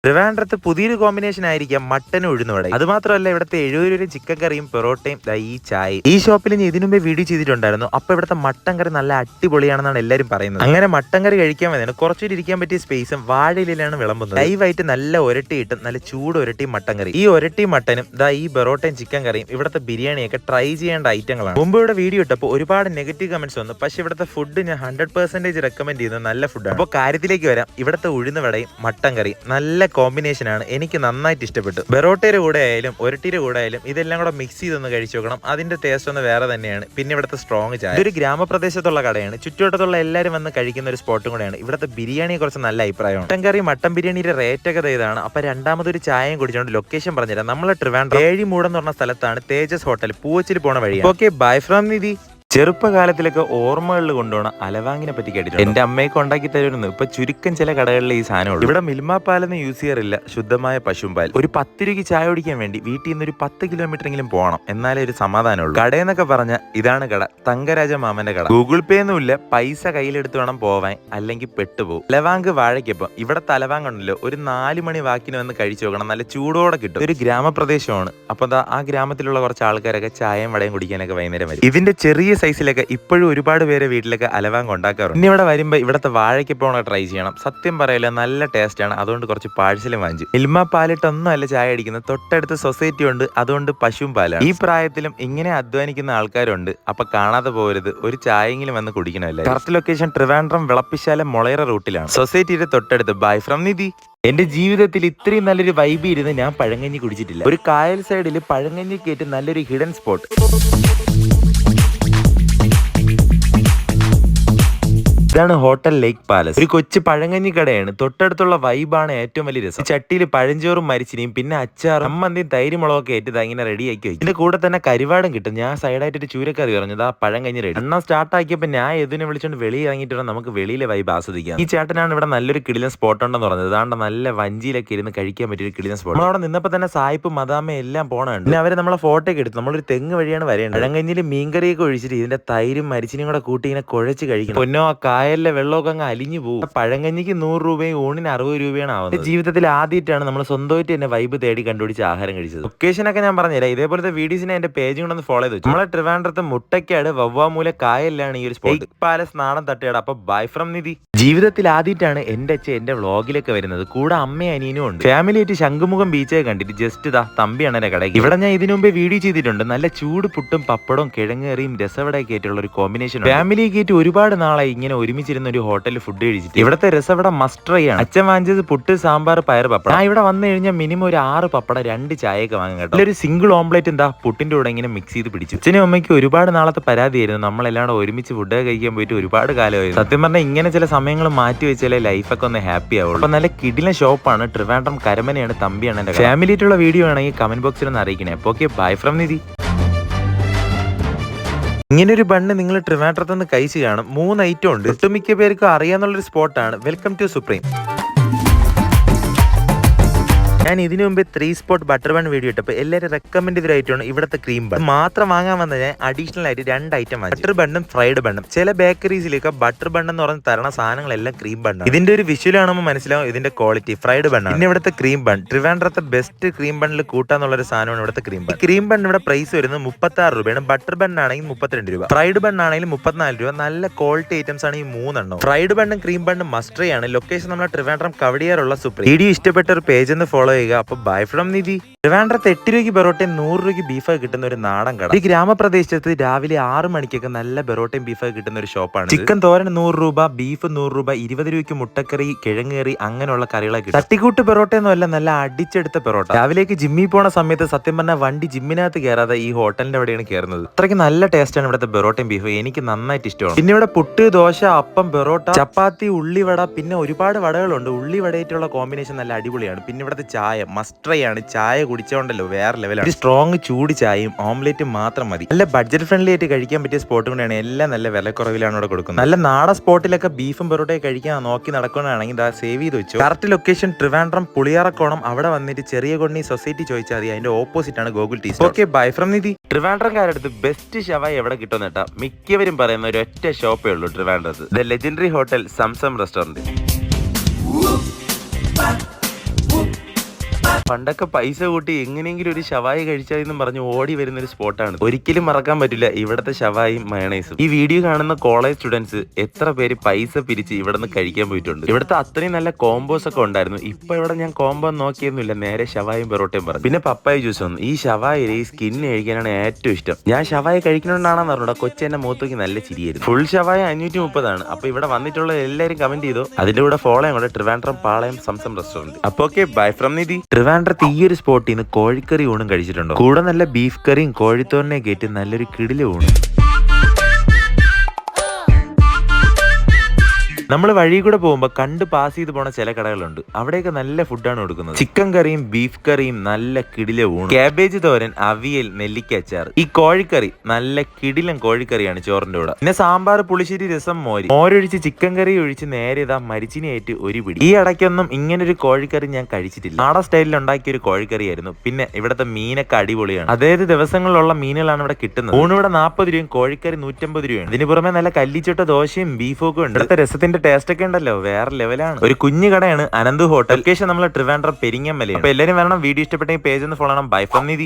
ട്രിവാൻഡ്രത്ത് പുതിയൊരു കോമ്പിനേഷൻ ആയിരിക്കാം മട്ടനും ഉഴുന്നുവട. അത് മാത്രമല്ല ഇവിടുത്തെ 70 രൂപ ചിക്കൻ കറിയും പൊറോട്ടയും ഈ ചായ. ഈ ഷോപ്പിൽ ഞാൻ ഇതിനു മുമ്പേ വീഡിയോ ചെയ്തിട്ടുണ്ടായിരുന്നു. അപ്പൊ ഇവിടുത്തെ മട്ടൻ കറി നല്ല അടിപൊളിയാണെന്നാണ് എല്ലാവരും പറയുന്നത്. അങ്ങനെ മട്ടൻ കറി കഴിക്കാൻ വേണ്ടിയാണ് കുറച്ചുകൂടി ഇരിക്കാൻ പറ്റിയ സ്പേസും വാഴയിലാണ് വിളമ്പുന്നത്. ലൈവായിട്ട് നല്ല ഒരട്ടിയിട്ടും നല്ല ചൂട് ഒരട്ടി മട്ടൻ കറി. ഈ ഒരട്ടി മട്ടനും ഈ പൊറോട്ടയും ചിക്കൻ കറിയും ഇവിടുത്തെ ബിരിയാണിയൊക്കെ ട്രൈ ചെയ്യേണ്ട ഐറ്റങ്ങളാണ്. മുമ്പ് ഇവിടെ വീഡിയോ ഇട്ടപ്പോൾ ഒരുപാട് നെഗറ്റീവ് കമന്റ്സ് വന്നു. പക്ഷെ ഇവിടുത്തെ ഫുഡ് ഞാൻ 100% റെക്കമെൻഡ് ചെയ്യുന്നത് നല്ല ഫുഡാണ്. അപ്പോൾ കാര്യത്തിലേക്ക് വരാം. ഇവിടുത്തെ ഉഴുന്നുവടയും മട്ടൻ കറി നല്ല കോമ്പിനേഷൻ ആണ്. എനിക്ക് നന്നായിട്ട് ഇഷ്ടപ്പെട്ടു. ബെറോട്ടയുടെ കൂടെ ആയാലും ഒരട്ടിയുടെ കൂടെ ആയാലും ഇതെല്ലാം കൂടെ മിക്സ് ചെയ്തൊന്ന് കഴിച്ചു നോക്കണം. അതിന്റെ ടേസ്റ്റ് ഒന്ന് വേറെ തന്നെയാണ്. പിന്നെ ഇവിടുത്തെ സ്ട്രോങ് ചായ. ഇതൊരു ഗ്രാമപ്രദേശത്തുള്ള കടയാണ്. ചുറ്റുവട്ടത്തുള്ള എല്ലാവരും വന്ന് കഴിക്കുന്ന ഒരു സ്പോട്ടും കൂടെയാണ്. ഇവിടുത്തെ ബിരിയാണിയെ കുറിച്ച് നല്ല അഭിപ്രായമാണ്. മട്ടൻ കറി മട്ടൻ ബിരിയാണിയുടെ റേറ്റ് ഒക്കെ ഇതാണ്. അപ്പൊ രണ്ടാമതൊരു ചായയും കുടിച്ചുകൊണ്ട് ലൊക്കേഷൻ പറഞ്ഞുതരാം. നമ്മളെ ട്രിവാൻഡ്രം ഏഴിമൂട് എന്ന് പറഞ്ഞ സ്ഥലത്താണ് തേജസ് ഹോട്ടൽ. പൂവച്ചിൽ പോണ വഴിയാണ്. ഓക്കെ, ബൈ ഫ്രം നിധി. ചെറുപ്പകാലത്തിലൊക്കെ ഓർമ്മകളിൽ കൊണ്ടുപോകണം അലവാങ്ങിനെ പറ്റി കേട്ടിട്ടുണ്ട്. എന്റെ അമ്മയൊക്കെ ഉണ്ടാക്കി തരുന്നു. ഇപ്പൊ ചുരുക്കം ചില കടകളിൽ ഈ സാധനം ഇവിടെ മിൽമ പാലൊന്നും യൂസ് ചെയ്യാറില്ല. ശുദ്ധമായ പശുമ്പാൽ. ഒരു 10 രൂപയ്ക്ക് ചായ കുടിക്കാൻ വേണ്ടി വീട്ടിൽ നിന്ന് ഒരു 10 കിലോമീറ്റർ എങ്കിലും പോകണം. എന്നാലേ ഒരു സമാധാനമുള്ളൂ. കടയെന്നൊക്കെ പറഞ്ഞ ഇതാണ് കട. തങ്കരാജ മാമന്റെ കട. ഗൂഗിൾ പേ ഒന്നുമില്ല. പൈസ കയ്യിലെടുത്ത് വേണം പോവാൻ, അല്ലെങ്കിൽ പെട്ടുപോകും. അലവാങ്ക് വാഴയ്ക്കൊപ്പം ഇവിടെ തലവാങ്ക് ഉണ്ടല്ലോ, ഒരു 4 മണി വാക്കിന് വന്ന് കഴിച്ചു നോക്കണം. നല്ല ചൂടോടെ കിട്ടും. ഒരു ഗ്രാമപ്രദേശമാണ്. അപ്പൊ ആ ഗ്രാമത്തിലുള്ള കുറച്ച് ആൾക്കാരൊക്കെ ചായയും വടയും കുടിക്കാനൊക്കെ വൈകുന്നേരം വരും. ഇതിന്റെ ചെറിയ സൈസിലൊക്കെ ഇപ്പോഴും ഒരുപാട് പേര് വീട്ടിലൊക്കെ അലവാങ്ക് ഉണ്ടാക്കാറുണ്ട്. ഇനി ഇവിടെ വരുമ്പോൾ ഇവിടുത്തെ വാഴയ്ക്കൊപ്പം ട്രൈ ചെയ്യണം. സത്യം പറയല നല്ല ടേസ്റ്റ് ആണ്. അതുകൊണ്ട് കുറച്ച് പാഴ്സലും വാങ്ങിച്ചു. മിൽമ പാലിട്ടൊന്നും അല്ല ചായ അടിക്കുന്നത്. തൊട്ടടുത്ത് സൊസൈറ്റി ഉണ്ട്. അതുകൊണ്ട് പശുവും പാലാണ്. ഈ പ്രായത്തിലും ഇങ്ങനെ അധ്വാനിക്കുന്ന ആൾക്കാരുണ്ട്. അപ്പൊ കാണാതെ പോകരുത്. ഒരു ചായയെങ്കിലും വന്ന് കുടിക്കണമല്ലേ. കറക്റ്റ് ലൊക്കേഷൻ ട്രിവാൻഡ്രം വിളപ്പിശാല മുളയറ റൂട്ടിലാണ്. സൊസൈറ്റിയുടെ തൊട്ടടുത്ത്. Bye from Nidhi. എന്റെ ജീവിതത്തിൽ ഇത്രയും നല്ലൊരു വൈബ് ഇരുന്ന് ഞാൻ പഴങ്കഞ്ഞി കുടിച്ചിട്ടില്ല. ഒരു കായൽ സൈഡിൽ പഴങ്കഞ്ഞി കേട്ട് നല്ലൊരു ഹിഡൻ സ്പോട്ട്. ഇതാണ് ഹോട്ടൽ ലേക്ക് പാലസ്. ഒരു കൊച്ചു പഴങ്കഞ്ഞി കടയാണ്. തൊട്ടടുത്തുള്ള വൈബാണ് ഏറ്റവും വലിയ രസം. ചട്ടിയിൽ പഴഞ്ചോറും മരിച്ചിനിയും പിന്നെ അച്ചാറും അമ്മന്തിയും തൈര് മുളകൊക്കെ ഏറ്റ് ഇങ്ങനെ റെഡി ആക്കി വെക്കും. ഇതിന്റെ കൂടെ തന്നെ കരിവാടും കിട്ടും. ഞാൻ സൈഡായിട്ട് ഒരു ചൂരക്കറി പറഞ്ഞത് ആ പഴങ്കഞ്ഞി റെഡി. എണ്ണം സ്റ്റാർട്ട് ആക്കിയപ്പോൾ ഞാൻ ഇതിനെ വിളിച്ചുകൊണ്ട് വെളിയിൽ ഇറങ്ങിയിട്ട് നമുക്ക് വെളിയിലെ വൈബ് ആസ്വദിക്കാം. ഈ ചേട്ടനാണ് ഇവിടെ നല്ലൊരു കിടിലൻ സ്പോട്ട് ഉണ്ടെന്ന് പറഞ്ഞത്. അതാണ്ട് നല്ല വഞ്ചിയിലൊക്കെ ഇരുന്ന് കഴിക്കാൻ പറ്റിയ ഒരു കിടിലൻ സ്പോട്ട്. നമ്മളവിടെ നിന്നപ്പോൾ തന്നെ സായിപ്പ് മദാമ എല്ലാം പോണുണ്ട്. പിന്നെ അവരെ നമ്മളെ ഫോട്ടോ ഒക്കെ എടുത്തു. നമ്മളൊരു തെങ്ങ് വഴിയാണ് വരേണ്ടത്. പഴങ്കഞ്ഞിയിൽ മീൻകറിയൊക്കെ ഒഴിച്ചിട്ട് ഇതിന്റെ തൈരും മരിച്ചിനും കൂടെ കൂട്ടി ഇങ്ങനെ കുഴച്ച് കഴിക്കണം. പൊന്നോ, ആ കായലിലെ വെള്ളമൊക്കെ അങ്ങ് അലിഞ്ഞു പോകും. പഴങ്കഞ്ഞിക്ക് 100 രൂപയും ഊണിന് 60 രൂപയാണ് ആവുന്നത്. ജീവിതത്തിൽ ആദ്യമായിട്ടാണ് നമ്മൾ സ്വന്തമായിട്ട് തന്നെ വൈബ് തേടി കണ്ടുപിടിച്ച് ആഹാരം കഴിച്ചത്. ലൊക്കേഷനൊക്കെ ഞാൻ പറഞ്ഞുതരാം. ഇതേപോലത്തെ വീഡിയോസിനെ എന്റെ പേജ് കൊണ്ടൊന്ന് ഫോളോ ചെയ്തു. നമ്മളെ ട്രിവാൻഡ്രത്ത് മുട്ടക്കാട് വവ്വാമൂല കായലിലാണ് ഈ ഒരു സ്പോട്ട്. പാലസ് നാടൻ തട്ടുകട. അപ്പൊ ബൈ ഫ്രം നിധി. ജീവിതത്തിൽ ആദ്യമായിട്ടാണ് എന്റെ അച്ഛൻ എന്റെ വ്ളോഗിലൊക്കെ വരുന്നത്. കൂടെ അമ്മയും അനിയനും ഉണ്ട്. ഫാമിലി ആയിട്ട് ശംഖുമുഖം ബീച്ചൊക്കെ കണ്ടിട്ട് ജസ്റ്റ് തമ്പിയാണ് എന്റെ കട. ഇവിടെ ഞാൻ ഇതിനു മുമ്പേ വീഡിയോ ചെയ്തിട്ടുണ്ട്. നല്ല ചൂട് പുട്ടും പപ്പടവും കിഴങ്ങേറിയും രസവടയൊക്കെ ആയിട്ടുള്ള ഒരു കോമ്പിനേഷൻ. ഫാമിലിയൊക്കെ ആയിട്ട് ഒരുപാട് നാളായി ഇങ്ങനെ ഒരുമിച്ചിരുന്ന ഒരു ഹോട്ടലിൽ ഫുഡ് കഴിച്ചിട്ട്. ഇവിടുത്തെ രസവട മസ്റ്റ് ട്രൈ ആണ്. അച്ഛൻ വാങ്ങിച്ചത് പുട്ട്, സാമ്പാർ, പയർ, പപ്പടം. ഞാൻ ഇവിടെ വന്നു കഴിഞ്ഞാൽ മിനിമം ഒരു 6 പപ്പടം 2 ചായയൊക്കെ വാങ്ങും കേട്ടോ. ഒരു സിംഗിൾ ഓംപ്ലേറ്റ് പുട്ടിന്റെ കൂടെ ഇങ്ങനെ മിക്സ് ചെയ്ത് പിടിച്ചു. അച്ഛനും അമ്മയ്ക്ക് ഒരുപാട് നാളത്തെ പരാതിയായിരുന്നു. നമ്മളെല്ലാം ഒരുമിച്ച് ഫുഡ് കഴിക്കാൻ പോയിട്ട് ഒരുപാട് കാലമായിരുന്നു. സത്യം പറഞ്ഞാൽ ഇങ്ങനെ ചില സമയങ്ങൾ മാറ്റി വെച്ചാലേ ലൈഫൊക്കെ ഒന്ന് ഹാപ്പി ആവുള്ളൂ. അപ്പൊ നല്ല കിടിലൻ ഷോപ്പാണ്. ട്രിവാൻഡ്രം കരമനയാണ്. തമ്പിയാണ് എന്റെ. ഫാമിലി ആയിട്ടുള്ള വീഡിയോ ആണെങ്കിൽ കമന്റ് ബോക്സിൽ ഒന്ന് അറിയിക്കണേ. അപ്പൊ ഓക്കെ, ബൈ ഫ്രം നിധി. ഇങ്ങനൊരു ബണ്ണ് നിങ്ങൾ ട്രിവാൻഡ്രത്ത് നിന്ന് കഴിച്ച് കാണും. 3 ഐറ്റം ഉണ്ട്. ഒട്ടുമിക്ക പേർക്കും അറിയാന്നുള്ളൊരു സ്പോട്ടാണ്. Welcome to supreme. ഞാൻ ഇതിനു മുമ്പ് 3 സ്പോട്ട് ബട്ടർ ബൺ വീഡിയോ ഇട്ടപ്പോൾ എല്ലാവരും റെക്കമെൻഡ് ചെയ്തൊരു ഇവിടുത്തെ ക്രീം ബൺ. മാത്രം വാങ്ങാൻ വന്ന ഞാൻ അഡീഷണൽ ആയിട്ട് 2 ഐറ്റം വാങ്ങി. ബട്ടർ ബണ്ണും ഫ്രൈഡ് ബണ്ണും. ചില ബേക്കറീസിലേക്ക് ബട്ടർ ബൺ എന്ന് പറഞ്ഞ് തരണ സാധനങ്ങളെല്ലാം ക്രീം ബണ്ണാണ്. ഇതിന്റെ ഒരു വിഷ്വൽ കാണുമ്പോൾ മനസ്സിലാവും ഇതിന്റെ ക്വാളിറ്റി. ഫ്രൈഡ് ബണ്ണാണ്. പിന്നെ ഇവിടുത്തെ ക്രീം ബൺ ട്രിവാൻഡ്രത്തെ ബെസ്റ്റ് ക്രീം ബണ്ണിൽ കൂട്ടാന്നുള്ള ഒരു സാധനമാണ് ഇവിടുത്തെ ക്രീം ബൺ. ക്രീം ബൺ ഇവിടെ പ്രൈസ് വരുന്നത് 36 രൂപയാണ്. ബട്ടർ ബൺ ആണെങ്കിൽ 32 രൂപ. ഫ്രൈഡ് ബൺ ആണെങ്കിൽ 34 രൂപ. നല്ല ക്വാളിറ്റി ഐറ്റംസ് ആണ് ഈ 3 എണ്ണം. ഫ്രൈഡ് ബണ്ണും ക്രീം ബണ്ണും മസ്റ്റ് ട്രൈ ആണ്. ലൊക്കേഷൻ നമ്മുടെ ട്രിവാൻഡ്രം കവടിയാറുള്ള സുപ്രീം. വീഡിയോ ഇഷ്ടപ്പെട്ട ഒരു പേജ് ഒന്ന് ഫോളോ ചെയ്യുക. അപ്പൊ ബൈ ഫ്രം നിധി. ട്രിവാൻഡ്രത്ത് 8 രൂപയ്ക്ക് ബെറോട്ടയും 100 രൂപയ്ക്ക് ബീഫൊക്കെ കിട്ടുന്ന ഒരു നാടൻ കട. ഈ ഗ്രാമപ്രദേശത്ത് രാവിലെ 6 മണിക്കൊക്കെ നല്ല ബെറോട്ടയും ബീഫൊക്കെ കിട്ടുന്ന ഒരു ഷോപ്പാണ്. ചിക്കൻ തോരൻ 100 രൂപ, ബീഫ് 100 രൂപ, 20 രൂപയ്ക്ക് മുട്ടക്കറി, കിഴങ്ങേറി അങ്ങനെയുള്ള കറികളൊക്കെ കിട്ടും. തട്ടിക്കൂട്ട് ബെറോട്ടയൊന്നും അല്ല, നല്ല അടിച്ചെടുത്ത ബെറോട്ട. രാവിലേക്ക് ജിമ്മിൽ പോണ സമയത്ത് സത്യം പറഞ്ഞാൽ വണ്ടി ജിമ്മിനകത്ത് കയറാതെ ഈ ഹോട്ടലിന്റെ അവിടെയാണ് കയറുന്നത്. അത്രയ്ക്ക് നല്ല ടേസ്റ്റാണ് ഇവിടുത്തെ ബെറോട്ടയും ബീഫ്. എനിക്ക് നന്നായിട്ട് ഇഷ്ടമാണ്. പിന്നെ ഇവിടെ പുട്ട്, ദോശ, അപ്പം, ബെറോട്ട, ചപ്പാത്തി, ഉള്ളിവട, പിന്നെ ഒരുപാട് വടകളുണ്ട്. ഉള്ളിവടയായിട്ടുള്ള കോമ്പിനേഷൻ നല്ല അടിപൊളിയാണ്. പിന്നെ ഇവിടുത്തെ ചായ മസ്റ്റ് ട്രൈ ആണ്. ചായ കുടിച്ചോണ്ടല്ലോ വേറെ ലെവലാണ്. സ്ട്രോങ് ചൂട് ചായയും ഓംലേറ്റും മാത്രം മതി. നല്ല ബഡ്ജറ്റ് ഫ്രണ്ട്ലി ആയിട്ട് കഴിക്കാൻ പറ്റിയ സ്പോട്ട് കൊണ്ടാണ്. എല്ലാം നല്ല വിലക്കുറവിലാണ് ഇവിടെ കൊടുക്കുന്നത്. നല്ല നാടൻ സ്പോട്ടിലൊക്കെ ബീഫും പൊറോട്ടയും കഴിക്കാൻ നോക്കി നടക്കുകയാണെങ്കിൽ സേവ് ചെയ്ത് വെച്ചു. Correct location Trivandrum Puliyarakonam. അവിടെ വന്നിട്ട് ചെറിയ കൊണ്ണി സൊസൈറ്റി ചോദിച്ചാൽ മതി. അതിന്റെ ഓപ്പോസിറ്റ് ആണ് Gokul tea. Okay, bye from Nidhi. ട്രിവാൻഡ്രംകാരടുത്ത് ബെസ്റ്റ് ഷവായി എവിടെ കിട്ടുന്ന കേട്ടാ മിക്കവരും പറയുന്ന ഒരു ഒറ്റ ഷോപ്പേ ഉള്ളൂ ട്രിവാൻഡ്രത്ത്. The legendary hotel Zamzam restaurant. പണ്ടൊക്കെ പൈസ കൂട്ടി എങ്ങനെയെങ്കിലും ഒരു ഷവായി കഴിച്ചാലെന്നും പറഞ്ഞ് ഓടി വരുന്ന ഒരു സ്പോട്ടാണ്. ഒരിക്കലും മറക്കാൻ പറ്റില്ല ഇവിടുത്തെ ഷവായും മയണൈസും. ഈ വീഡിയോ കാണുന്ന കോളേജ് സ്റ്റുഡൻസ് എത്ര പേര് പൈസ പിരിച്ച് ഇവിടെ നിന്ന് കഴിക്കാൻ പോയിട്ടുണ്ട്. ഇവിടുത്തെ അത്രയും നല്ല കോംബോസ് ഒക്കെ ഉണ്ടായിരുന്നു. ഇപ്പൊ ഇവിടെ ഞാൻ കോംബോ നോക്കിയൊന്നുമില്ല, നേരെ ഷവായും പൊറോട്ടയും പറഞ്ഞു. പിന്നെ പപ്പായ ജ്യൂസ് വന്നു. ഈ ഷവായിൽ ഈ സ്കിന്ന് കഴിക്കാനാണ് ഏറ്റവും ഇഷ്ടം. ഞാൻ ഷവായ കഴിക്കണോണ്ടാണെന്ന് പറഞ്ഞൂടാ, കൊച്ചെന്നെ മൂത്തോക്കി നല്ല ചിരിയായിരുന്നു. ഫുൾ ഷവായ 530. അപ്പൊ ഇവിടെ വന്നിട്ടുള്ള എല്ലാവരും കമന്റ് ചെയ്തു. അതിന്റെ കൂടെ ഫോളോ ചെയ്യണം ട്രിവാൻഡ്രം പാളയം സംസം റെസ്റ്റോറന്റ്. അപ്പൊ ഓക്കെ, ബൈ ഫ്രം നിധി. ട്രിവാൻഡ്രത്ത് ഈ ഒരു സ്പോട്ടിൽ നിന്ന് കോഴിക്കറി ഊണും കഴിച്ചിട്ടുണ്ടോ? കൂടെ നല്ല ബീഫ് കറിയും കോഴിത്തോരനെ കയറ്റി നല്ലൊരു കിടില ഊണും. നമ്മൾ വഴി കൂടെ പോകുമ്പോൾ കണ്ട് പാസ് ചെയ്ത് പോണ ചില കടകളുണ്ട്. അവിടെയൊക്കെ നല്ല ഫുഡാണ് കൊടുക്കുന്നത്. ചിക്കൻ കറിയും ബീഫ് കറിയും നല്ല കിടില ഊണും, കാബേജ് തോരൻ, അവിയൽ, നെല്ലിക്ക അച്ചാർ. ഈ കോഴിക്കറി നല്ല കിടിലൻ കോഴിക്കറിയാണ് ചോറിന്റെ കൂടെ. പിന്നെ സാമ്പാർ, പുളിശ്ശേരി, രസം, മോരൊഴിച്ച് ചിക്കൻ കറി ഒഴിച്ച് നേരെ ഇതാ മരിച്ചിനായിട്ട് ഒരു പിടി. ഈ ഇടയ്ക്കൊന്നും ഇങ്ങനൊരു കോഴിക്കറി ഞാൻ കഴിച്ചിട്ടില്ല. നാടൻ സ്റ്റൈലിൽ ഉണ്ടാക്കിയ ഒരു കോഴിക്കറിയായിരുന്നു. പിന്നെ ഇവിടുത്തെ മീനൊക്കെ അടിപൊളിയാണ്. അതായത് ദിവസങ്ങളിലുള്ള മീനുകളാണ് ഇവിടെ കിട്ടുന്നത്. ഊണ് ഇവിടെ 40 രൂപയും കോഴിക്കറി 150 രൂപയാണ്. ഇതിന് പുറമെ നല്ല കല്ലിച്ചൊട്ട ദോശയും ബീഫും ഒക്കെ ഉണ്ട്. ഇവിടുത്തെ രസത്തിന്റെ ടേസ്റ്റ് ഒക്കെ ഉണ്ടല്ലോ, വേറെ ലെവലാണ്. ഒരു കുഞ്ഞു കടയാണ് അനന്ത് ഹോട്ടൽ. ലൊക്കേഷൻ നമ്മൾ ട്രിവാൻഡ്രം പെരിങ്ങമലയാണ്. അപ്പൊ എല്ലാവരും വരണം. വീഡിയോ ഇഷ്ടപ്പെട്ടെങ്കിൽ പേജ് ഒന്ന് ഫോളോ ചെയ്യണം. By from Nidhi.